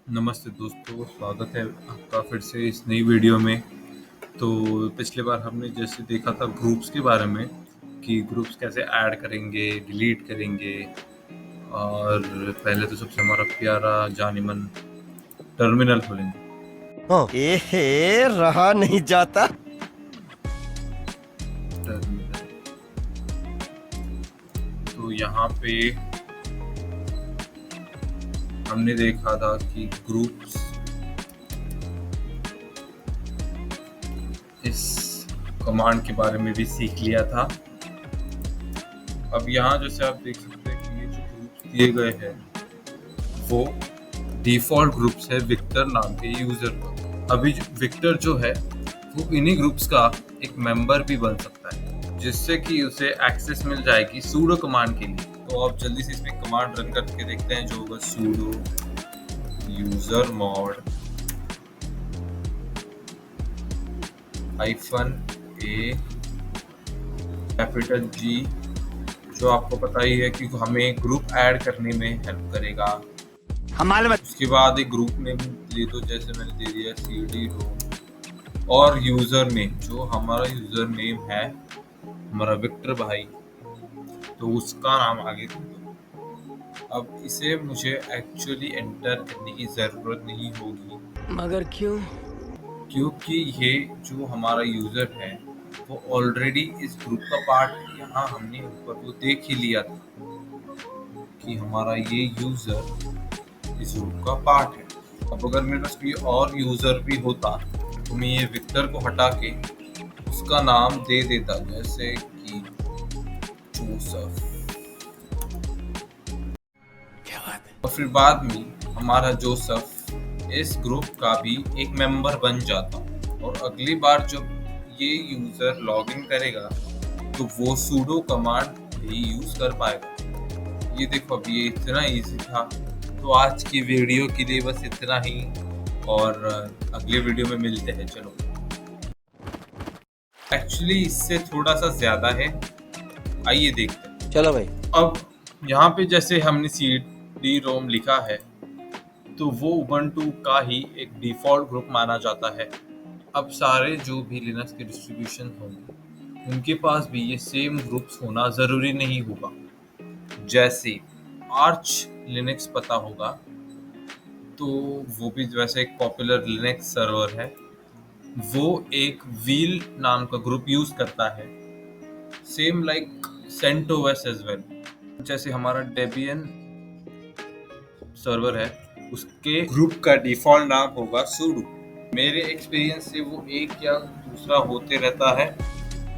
नमस्ते दोस्तों, स्वागत है आपका फिर से इस नई वीडियो में। तो पिछली बार हमने जैसे देखा था ग्रुप्स के बारे में कि ग्रुप्स कैसे ऐड करेंगे, डिलीट करेंगे। और पहले तो सबसे हमारा प्यारा जानीमन टर्मिनल खोलेंगे। एहे रहा नहीं जाता। टर्मिनल, तो यहाँ पे हमने देखा था कि ग्रुप्स इस कमांड के बारे में भी सीख लिया था। अब यहाँ जैसे आप देख सकते हैं कि ये जो ग्रुप्स दिए गए हैं वो डिफॉल्ट ग्रुप्स है विक्टर नाम के यूजर का। अभी विक्टर जो है वो इन्हीं ग्रुप्स का एक मेंबर भी बन सकता है, जिससे कि उसे एक्सेस मिल जाएगी सूडो कमांड के लिए। तो आप जल्दी से इसमें कमांड रन करके देखते हैं, जो होगा pseudo user mod -a capital G, जो आपको पता ही है कि हमें ग्रुप ऐड करने में हेल्प करेगा। उसके बाद एक ग्रुप नेम ले दो, जैसे मैंने दे दिया CD रोम, और यूजर नेम, जो हमारा यूजर नेम है हमारा विक्टर भाई, तो उसका नाम आगे दे दो। अब इसे मुझे एक्चुअली एंटर करने की जरूरत नहीं होगी, मगर क्यों? क्योंकि ये जो हमारा यूजर है वो ऑलरेडी इस ग्रुप का पार्ट है। यहाँ हमने ऊपर वो देख ही लिया था कि हमारा ये यूजर इस ग्रुप का पार्ट है। अब अगर मेरे पास कोई और यूजर भी होता तो मैं ये विक्टर को हटा के उसका नाम दे देता, जैसे कि जोसेफ। और फिर बाद में हमारा जोसेफ इस ग्रुप का भी एक मेंबर बन जाता, और अगली बार जब ये यूजर लॉगिन करेगा तो वो सूडो कमांड भी यूज कर पाएगा। ये देखो, अभी ये इतना इजी था। तो आज की वीडियो के लिए बस इतना ही, और अगले वीडियो में मिलते हैं। चलो, एक्चुअली इससे थोड़ा सा ज्यादा है, आइए देखते हैं। चलो भाई। अब यहाँ पे जैसे हमने CD रोम लिखा है तो वो उबंटू का ही एक डिफ़ॉल्ट ग्रुप माना जाता है। अब सारे जो भी लिनक्स के डिस्ट्रीब्यूशन होंगे उनके पास भी ये सेम ग्रुप्स होना ज़रूरी नहीं होगा। जैसे आर्च लिनक्स पता होगा, तो वो भी वैसे एक पॉपुलर लिनक्स सर्वर है। वो एक व्हील नाम का ग्रुप यूज़ करता है, same like CentOS as well. जैसे हमारा डेबियन सर्वर है, उसके ग्रुप का डिफ़ॉल्ट नाम होगा सूडो। मेरे एक्सपीरियंस से वो एक या दूसरा होते रहता है।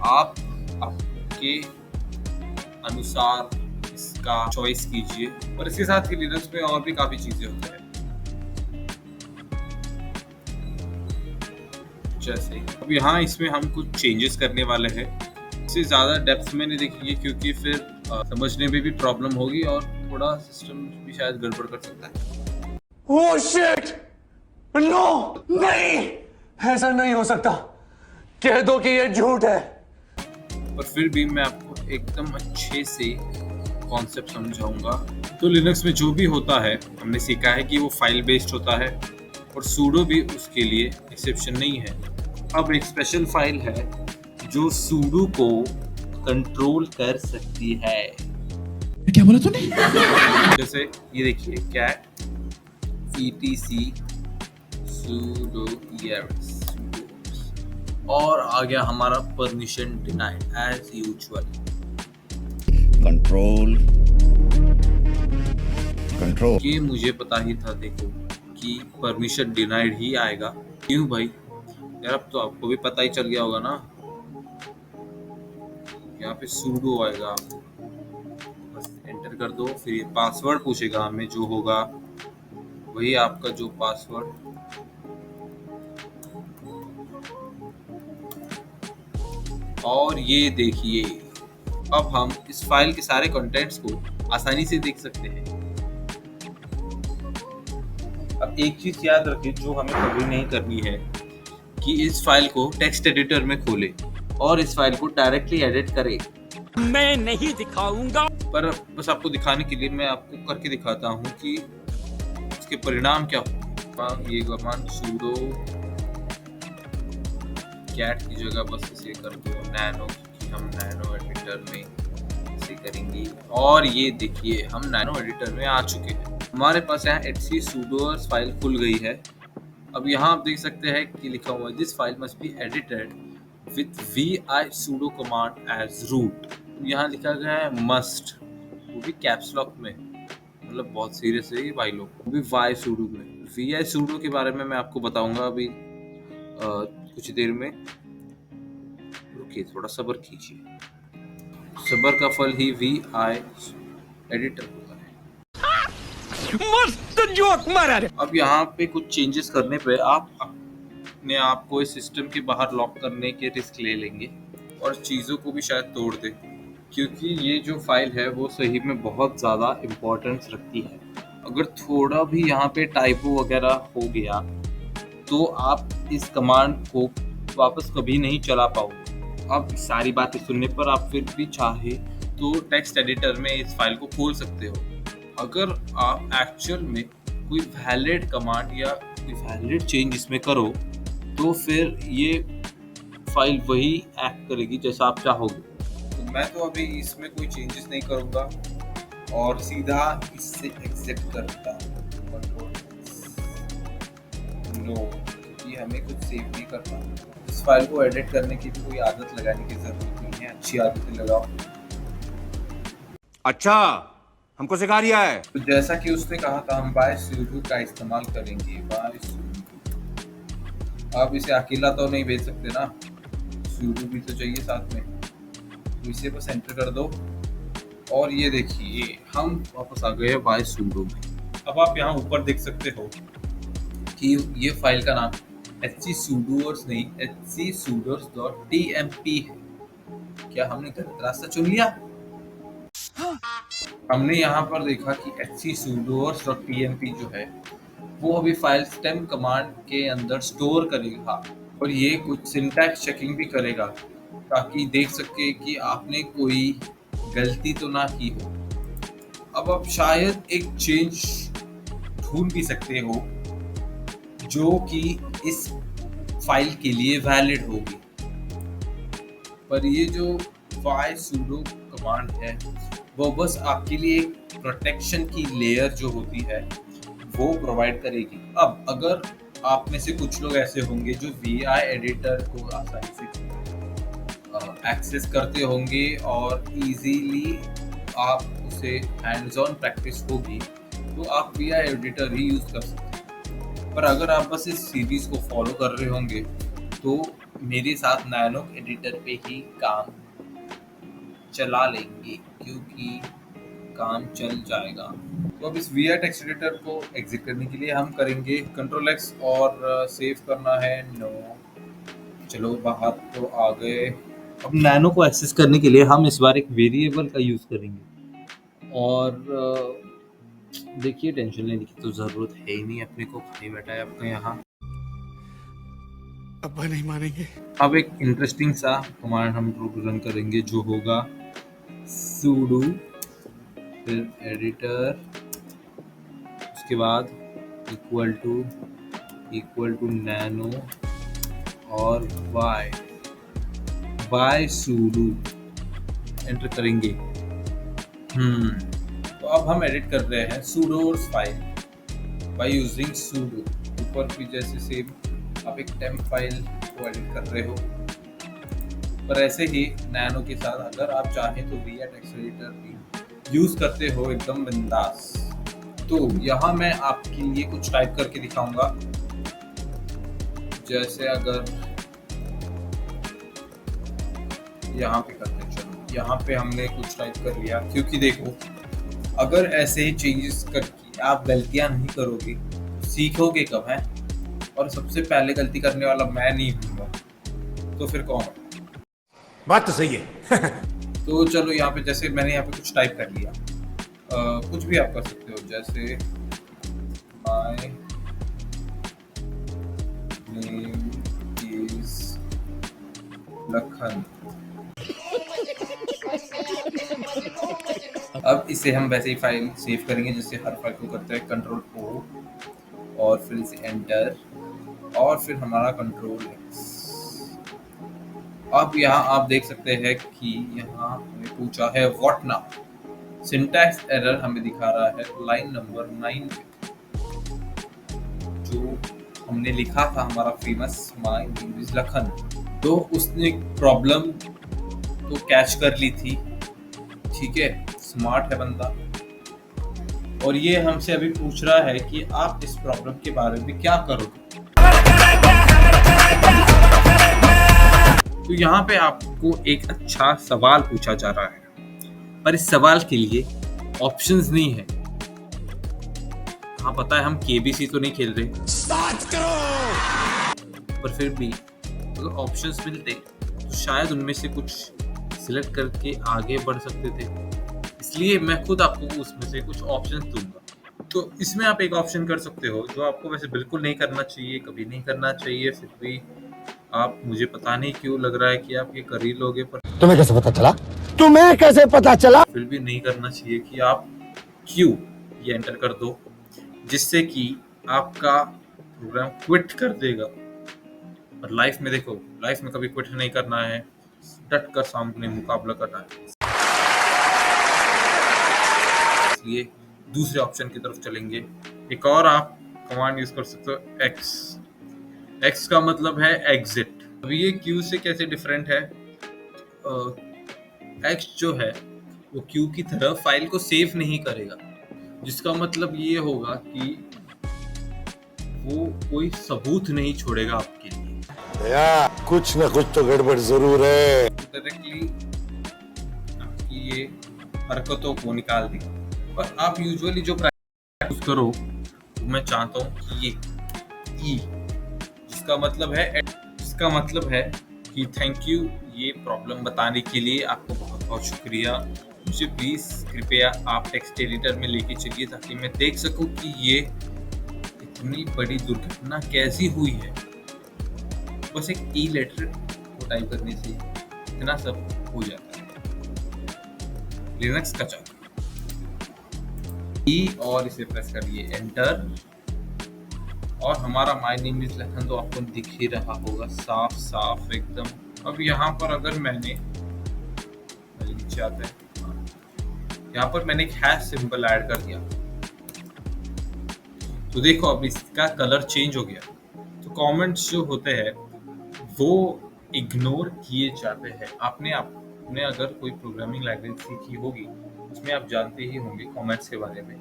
आप आपके अनुसार इसका चॉइस कीजिए। और इसके साथ ही लिनक्स में और भी काफ़ी चीज़ें होती हैं, जैसे अब यहाँ इसमें हम कुछ चेंजेस करने वाले हैं। इससे ज़्यादा डेप्थ में नहीं देखेंगे, क्योंकि फिर समझने में भी प्रॉब्लम होगी और थोड़ा सिस्टम भी शायद गड़बड़ कर सकता है। Oh shit! नो, नहीं, ऐसा नहीं हो सकता। कह दो कि ये झूठ है। पर फिर भी मैं आपको एकदम अच्छे से कॉन्सेप्ट समझाऊंगा। तो लिनक्स में जो भी होता है हमने सीखा है कि वो फाइल बेस्ड होता है, और सूडो भी उसके लिए एक्सेप्शन नहीं है। अब एक स्पेशल फाइल है जो सूडो को कंट्रोल कर सकती है। क्या बोला तूने? जैसे ये देखिए, कैट etc sudo yes, और आ गया हमारा permission denied as usual. Control ये मुझे पता ही था, देखो कि परमिशन डिनाइड ही आएगा। क्यों भाई यार, अब तो आपको भी पता ही चल गया होगा ना। यहाँ पे sudo आएगा, बस एंटर कर दो। फिर ये पासवर्ड पूछेगा हमें, जो होगा वही आपका जो पासवर्ड। और ये देखिए, अब हम इस फाइल के सारे कंटेंट्स को आसानी से देख सकते हैं। अब एक चीज याद रखें जो हमें कभी नहीं करनी है, कि इस फाइल को टेक्स्ट एडिटर में खोले और इस फाइल को डायरेक्टली एडिट करें। मैं नहीं दिखाऊंगा। पर बस आपको दिखाने के लिए मैं आपको करके दिखाता हूँ कि इसके परिणाम क्या होंगे। ये कमांड sudo cat की जगह बस इसे कर दो नैनो, क्योंकि हम नैनो एडिटर में इसे करेंगे। और ये देखिए हम नैनो एडिटर में आ चुके हैं। हमारे पास यहाँ etc sudo फाइल खुल गई है। अब यहाँ आप देख सकते हैं कि लिखा हुआ है this file must be edited with vi sudo command as root. यहाँ लिखा गया है मस्ट, वो भी कैप्स लॉक में, मतलब बहुत सीरियस है ये भाई लोग, वो भी vi sudo में। vi sudo के बारे में मैं आपको बताऊंगा अभी कुछ देर में, रुकिए थोड़ा सब्र कीजिए। सब्र का फल ही vi एडिटर होता है। मस्त जोक मारा रे। अब यहाँ पे कुछ चेंजेस करने पे आप अपने आप को इस सिस्टम के बाहर लॉक करने के रिस्क ले लेंगे और चीज़ों को भी शायद तोड़ दे, क्योंकि ये जो फाइल है वो सही में बहुत ज़्यादा इम्पोर्टेंस रखती है। अगर थोड़ा भी यहाँ पे टाइपो वगैरह हो गया तो आप इस कमांड को वापस कभी नहीं चला पाओगे। अब सारी बातें सुनने पर आप फिर भी चाहे तो टेक्स्ट एडिटर में इस फाइल को खोल सकते हो। अगर आप एक्चुअल में कोई वैलिड कमांड या कोई वैलिड चेंज इसमें करो तो फिर ये फाइल वही एक्ट करेगी जैसा आप चाहोगे। तो मैं तो अभी इसमें कोई चेंजेस नहीं करूँगा और सीधा इससे एग्जिट करता हूँ, नो, क्योंकि हमें कुछ सेव नहीं करना। इस फाइल को एडिट करने की भी कोई आदत लगाने की जरूरत नहीं है, अच्छी आदतें लगाओ। अच्छा, हमको सिखा रिया है। तो जैसा कि उसने कहा था हम बाय sudo का इस्तेमाल करेंगे। बाय sudo, आप इसे अकेला तो नहीं भेज सकते ना, sudo भी तो चाहिए साथ में, तो इसे बस एंटर कर दो और ये देखिए हम वापस आ गए बाय sudo में। अब आप यहाँ ऊपर देख सकते हो कि ये फाइल का नाम etc sudoers नहीं etc sudoers.tmp है। क्या हमने गलत रास्ता चुन लिया? हमने यहाँ पर देखा कि etc sudoers.tmp जो है वो अभी फाइल stem कमांड के अंदर स्टोर करेगा और ये कुछ सिंटैक्स चेकिंग भी करेगा ताकि देख सके कि आपने कोई गलती तो ना की हो। अब आप शायद एक चेंज ढूंढ भी सकते हो जो कि इस फाइल के लिए वैलिड होगी, पर ये जो y sudo कमांड है वो बस आपके लिए एक प्रोटेक्शन की लेयर जो होती है वो प्रोवाइड करेगी। अब अगर आप में से कुछ लोग ऐसे होंगे जो vi एडिटर को आसानी से एक्सेस करते होंगे और इजीली आप उसे हैंड्स ऑन प्रैक्टिस होगी तो आप vi एडिटर ही यूज कर सकते हैं। पर अगर आप बस इस सीरीज को फॉलो कर रहे होंगे तो मेरे साथ नैनो एडिटर पे ही काम चला लेंगे, क्योंकि काम चल जाएगा। तो अब इस vi टेक्स्ट एडिटर को एग्जिट करने के लिए हम करेंगे Ctrl+X और सेव करना है नो। चलो बाहर तो आ गए। अब नैनो को एक्सेस करने के लिए हम इस बार एक वेरिएबल का यूज करेंगे और देखिए टेंशन लेने की तो जरूरत है ही नहीं, अपने को खाली बैठा है अपने यहाँ। अब नहीं मानेंगे। अब एक इंटरेस्टिंग सा कमांड हम रन करेंगे जो होगा sudo फिर एडिटर, उसके बाद इक्वल टू नैनो और बाय sudo एंटर करेंगे। तो अब हम एडिट कर रहे हैं sudoers file by using sudo। ऊपर भी जैसे सेम आप एक टेम्प फाइल को एडिट कर रहे हो, पर ऐसे ही नैनो के साथ अगर आप चाहें तो vi टेक्स्ट एडिटर भी यूज करते हो एकदम बिंदास। तो यहाँ मैं आपके लिए कुछ टाइप करके दिखाऊंगा, जैसे अगर यहाँ पे करते हैं, चलो यहाँ पे हमने कुछ टाइप कर लिया, क्योंकि देखो अगर ऐसे ही चेंजेस करके आप गलतियां नहीं करोगे तो सीखोगे कब है, और सबसे पहले गलती करने वाला मैं नहीं हूँगा तो फिर कौन? बात तो सही है। तो चलो यहाँ पे जैसे मैंने यहाँ पे कुछ टाइप कर लिया, कुछ भी आप कर सकते हो, जैसे my name is लखन। अब इसे हम वैसे ही फाइल सेव करेंगे जैसे हर फाइल को करते हैं Ctrl+O और और फिर से एंटर और फिर हमारा कंट्रोल एक्स। अब यहाँ आप देख सकते हैं कि यहाँ हमें पूछा है व्हाट नाउ। सिंटैक्स एरर हमें दिखा रहा है लाइन नंबर 9 जो हमने लिखा था हमारा famous my name is Lakhan, तो उसने प्रॉब्लम तो कैच कर ली थी। ठीक है, स्मार्ट है बंदा। और ये हमसे अभी पूछ रहा है कि आप इस प्रॉब्लम के बारे में क्या करोगे। तो यहाँ पे आपको एक अच्छा सवाल पूछा जा रहा है, पर इस सवाल के लिए ऑप्शंस नहीं है। हाँ पता है हम केबीसी तो नहीं खेल रहे, पर फिर भी अगर ऑप्शंस मिलते तो शायद उनमें से कुछ सिलेक्ट करके आगे बढ़ सकते थे। इसलिए मैं खुद आपको उसमें से कुछ ऑप्शंस दूंगा। तो इसमें आप एक ऑप्शन कर सकते हो जो आपको वैसे बिल्कुल नहीं करना चाहिए, कभी नहीं करना चाहिए, फिर भी आप, मुझे पता नहीं क्यों लग रहा है कि आप ये कर ही लोगे, पर तुम्हें कैसे पता चला? फिर भी नहीं करना चाहिए कि आप क्यों ये एंटर कर दो, जिससे कि आपका प्रोग्राम क्विट कर देगा। पर लाइफ में देखो, लाइफ में कभी क्विट नहीं करना है, डट कर सामने मुकाबला करना है। इसलिए दूसरे ऑप्शन की तरफ चलेंगे। एक और आप कमांड यूज कर सकते हो एक्स। एक्स का मतलब है एग्जिट। अब ये क्यू से कैसे डिफरेंट है? एक्स जो है वो क्यू की तरह फाइल को सेव नहीं करेगा, जिसका मतलब ये होगा कि वो कोई सबूत नहीं छोड़ेगा आपके लिए। कुछ न कुछ तो गड़बड़ जरूर है। डायरेक्टली आपकी ये हरकतों को निकाल देगा। पर आप यूजुअली जो प्रैक्टिस करो, तो मैं चाहता हूँ कि ये ई, जिसका मतलब है कि थैंक यू ये प्रॉब्लम बताने के लिए, आपको बहुत बहुत शुक्रिया। मुझे प्लीज कृपया आप टेक्स्ट एडिटर में लेके चलिए ताकि मैं देख सकूं कि ये इतनी बड़ी दुर्घटना कैसी हुई है। बस एक ई लेटर को टाइप करने से इतना सब हो जाता है। लिनक्स का चार्ट ई और इसे प्रेस करिए एंटर, और हमारा माय नेम इज लखन तो आपको दिख ही रहा होगा साफ साफ एकदम। अब यहाँ पर अगर मैंने नीचे आते हैं, यहाँ पर मैंने एक हैश सिंबल ऐड कर दिया, तो देखो अब इसका कलर चेंज हो गया। तो कमेंट्स जो होते हैं वो इग्नोर किए जाते हैं। आपने अगर कोई प्रोग्रामिंग लैंग्वेज सीखी होगी, उसमें आप जानते ही होंगे कमेंट्स के बारे में।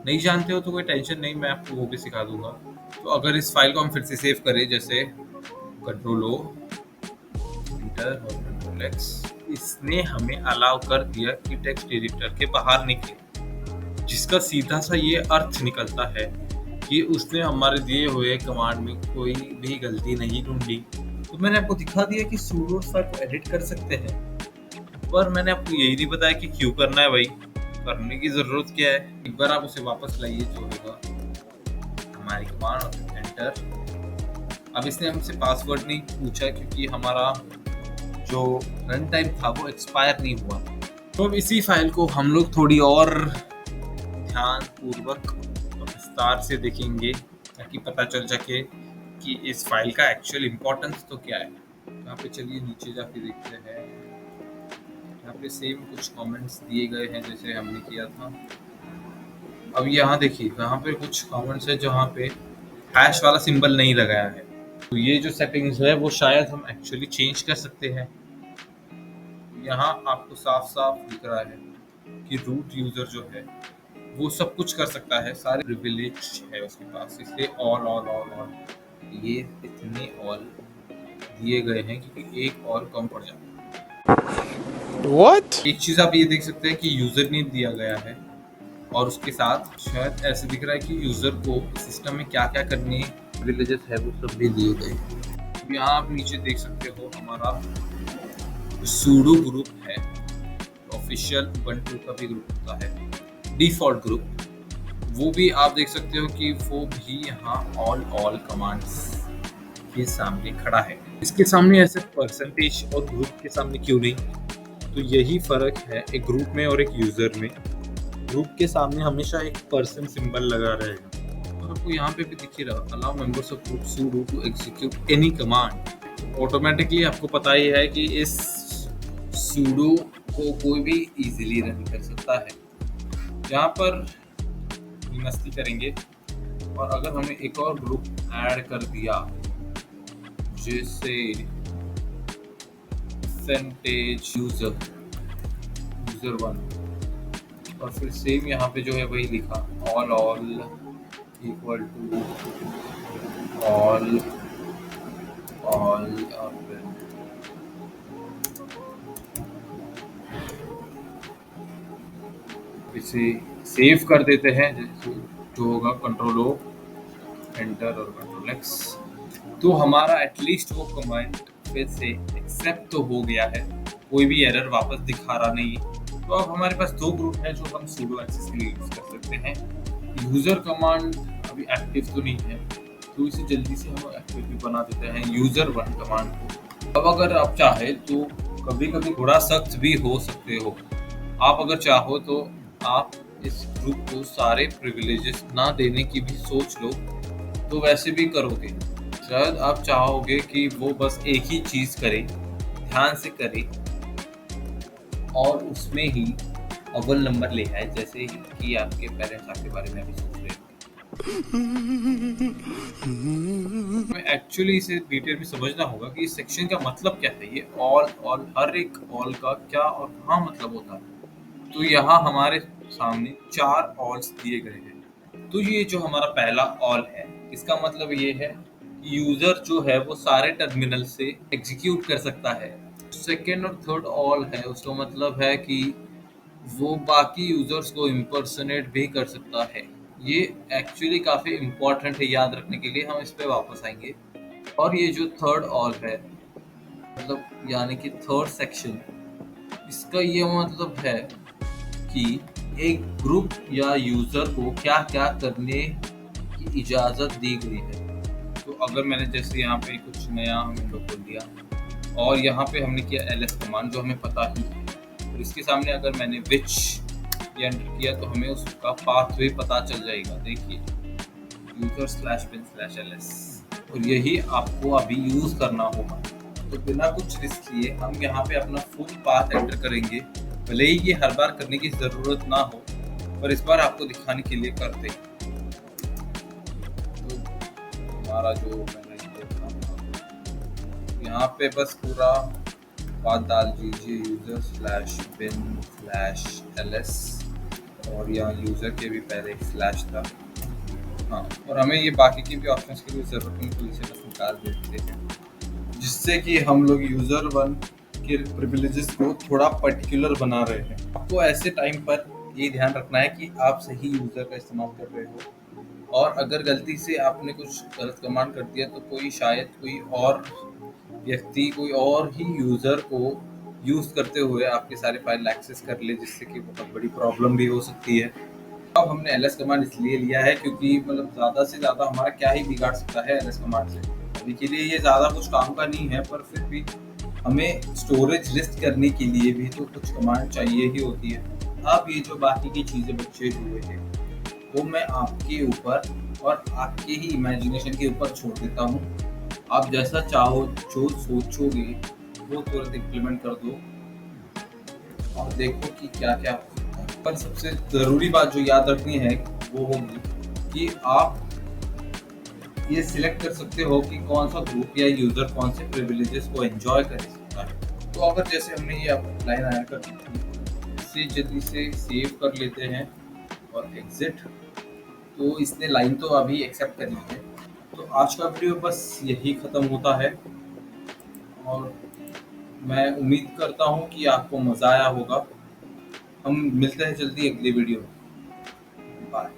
नहीं जानते हो तो कोई टेंशन नहीं, मैं आपको वो भी सिखा दूंगा। तो अगर इस फाइल को हम फिर से सेव करें, जैसे कंट्रोल ओ एंटर और कंट्रोल एक्स, इसने हमें अलाउ कर दिया कि टेक्स्ट एडिटर के बाहर निकले, जिसका सीधा सा ये अर्थ निकलता है कि उसने हमारे दिए हुए कमांड में कोई भी गलती नहीं ढूंढी। तो मैंने आपको दिखा दिया कि sudo फाइल को एडिट कर सकते हैं, पर मैंने आपको यही नहीं बताया कि क्यों करना है। भाई करने की जरूरत क्या है, एक बार आप उसे वापस लाइए जो होगा हमारी कमांड और एंटर। अब इसने हमसे पासवर्ड नहीं पूछा क्योंकि हमारा जो रन टाइम था वो एक्सपायर नहीं हुआ। तो अब इसी फाइल को हम लोग थोड़ी और ध्यान पूर्वक और विस्तार से देखेंगे ताकि पता चल सके कि इस फाइल का एक्चुअल इम्पोर्टेंस तो क्या है। यहाँ पे चलिए नीचे जाके देखते हैं। यहाँ पे सेम कुछ कमेंट्स दिए गए हैं जैसे हमने किया था। अब यहाँ देखिए, यहाँ पे कुछ कमेंट्स है जहाँ पे हैश वाला सिंबल नहीं लगाया है। तो ये जो सेटिंग्स है वो शायद हम एक्चुअली चेंज कर सकते हैं। यहाँ आपको साफ साफ दिख रहा है कि रूट यूजर जो है वो सब कुछ कर सकता है, सारे प्रिविलेज है उसके पास, इसलिए ऑल ये इतने ऑल दिए गए हैं क्योंकि एक और कम पड़ जाता है। What? एक चीज आप ये देख सकते हैं कि यूजर नेम दिया गया है और उसके साथ शायद ऐसे दिख रहा है कि यूजर को सिस्टम में क्या क्या करने प्रिविलेजेस है वो सब भी दिए गए। यहाँ आप नीचे देख सकते हो हमारा sudo ग्रुप है, ऑफिशियल ubuntu का भी ग्रुप होता है, डिफॉल्ट ग्रुप, वो भी आप देख सकते हो कि वो भी यहाँ ऑल कमांड्स के सामने खड़ा है। इसके सामने ऐसे परसेंटेज और ग्रुप के सामने क्यों नहीं? तो यही फर्क है एक ग्रुप में और एक यूजर में। ग्रुप के सामने हमेशा एक पर्सन सिंबल लगा रहेगा आपको यहाँ पे भी दिख ही रहा, allow members of group sudo to execute any command. Automatically आपको पता ही है कि इस sudo को कोई भी इजीली रन कर सकता है। यहाँ पर मस्ती करेंगे और अगर हमें एक और ग्रुप ऐड कर दिया जैसे परसेंटेज यूजर 1 और फिर सेम यहाँ पे जो है वही लिखा ऑल इक्वल टू ऑल और इसे सेव कर देते हैं, जैसे जो होगा कंट्रोल एंटर और कंट्रोल एक्स। तो हमारा एटलीस्ट वो कमांड फिर से एक्सेप्ट तो हो गया है, कोई भी एरर वापस दिखा रहा नहीं है। तो अब हमारे पास 2 ग्रुप है जो हम sudo एक्सेस के लिए यूज कर सकते हैं। यूजर कमांड अभी एक्टिव तो नहीं है, तो इसे जल्दी से हम एक्टिव भी बना देते हैं यूजर 1 कमांड को। अब अगर आप चाहे तो कभी कभी थोड़ा सख्त भी हो सकते हो। आप अगर चाहो तो आप इस ग्रुप को सारे प्रिविलेजेस ना देने की भी सोच लो, तो वैसे भी करोगे। शायद आप चाहोगे कि वो बस एक ही चीज करे, ध्यान से करे और उसमें ही अव्वल नंबर ले आए, जैसे कि आपके पेरेंट्स आपके बारे में भी सोच रहे हैं। एक्चुअली इसे डिटेल में समझना होगा कि इस सेक्शन का मतलब क्या है। ये ऑल हर एक ऑल का क्या और कहाँ मतलब होता है। तो यहाँ हमारे सामने 4 ऑल्स दिए गए हैं। तो ये जो हमारा पहला ऑल है, इसका मतलब ये है यूजर जो है वो सारे टर्मिनल से एग्जीक्यूट कर सकता है। सेकेंड और थर्ड ऑल है, उसका मतलब है कि वो बाकी यूजर्स को इम्पर्सनेट भी कर सकता है। ये एक्चुअली काफी इम्पोर्टेंट है, याद रखने के लिए हम इस पे वापस आएंगे। और ये जो थर्ड ऑल है, मतलब यानी कि थर्ड सेक्शन, इसका ये मतलब है कि एक ग्रुप या यूजर को क्या क्या करने की इजाजत दी गई है। तो अगर मैंने जैसे यहाँ पे कुछ नया विंडो खोल दिया और यहाँ पे हमने किया ls कमांड जो हमें पता ही है, तो इसके सामने अगर मैंने विच ये एंटर किया तो हमें उसका पाथवे पता चल जाएगा। देखिए user/bin/ls, और यही आपको अभी यूज करना होगा। तो बिना कुछ रिस्क लिए हम यहाँ पे अपना फुल पाथ एंटर करेंगे। भले ही ये हर बार करने की जरूरत ना हो, पर इस बार आपको दिखाने के लिए करते। तो हमारा जो यहाँ पे बस पूरा पाथ डाल दीजिए user/bin/ls, और यहाँ यूजर के भी पहले स्लैश था। हाँ, और हमें ये बाकी की भी ऑप्शंस की भी जरूरत नहीं, तो इसे बस निकाल देते हैं, जिससे कि हम लोग यूजर 1 के प्रिविलेजेस को थोड़ा पर्टिकुलर बना रहे हैं। आपको ऐसे टाइम पर ये ध्यान रखना है कि आप सही यूजर का इस्तेमाल कर रहे हो, और अगर गलती से आपने कुछ गलत कमांड कर दिया तो कोई और व्यक्ति कोई और ही यूजर को यूज करते हुए आपके सारे फाइल एक्सेस कर ले, जिससे कि बहुत बड़ी प्रॉब्लम भी हो सकती है। अब हमने ls कमांड इसलिए लिया है क्योंकि मतलब ज़्यादा से ज़्यादा हमारा क्या ही बिगाड़ सकता है ls कमांड से। अभी के लिए ये ज़्यादा कुछ काम का नहीं है, पर फिर भी हमें स्टोरेज लिस्ट करने के लिए भी तो कुछ कमांड चाहिए ही होती है। अब ये जो बाकी की चीज़ें बचे हुए हैं वो मैं आपके ऊपर और आपके ही इमेजिनेशन के ऊपर छोड़ देता हूँ। आप जैसा चाहो जो सोचोगे वो तुरंत इम्प्लीमेंट कर दो और देखो कि क्या क्या। पर सबसे ज़रूरी बात जो याद रखनी है वो होगी कि आप ये सिलेक्ट कर सकते हो कि कौन सा ग्रुप या यूज़र कौन से प्रिविलेजेस को एंजॉय कर सकता है। तो अगर जैसे हमने ये लाइन ऐड कर दी थी, इसे जल्दी से सेव कर लेते हैं और एग्जिट। तो इसने लाइन तो अभी एक्सेप्ट कर ली है। तो आज का वीडियो बस यही ख़त्म होता है, और मैं उम्मीद करता हूँ कि आपको मज़ा आया होगा। हम मिलते हैं जल्दी अगली वीडियो में। बाय।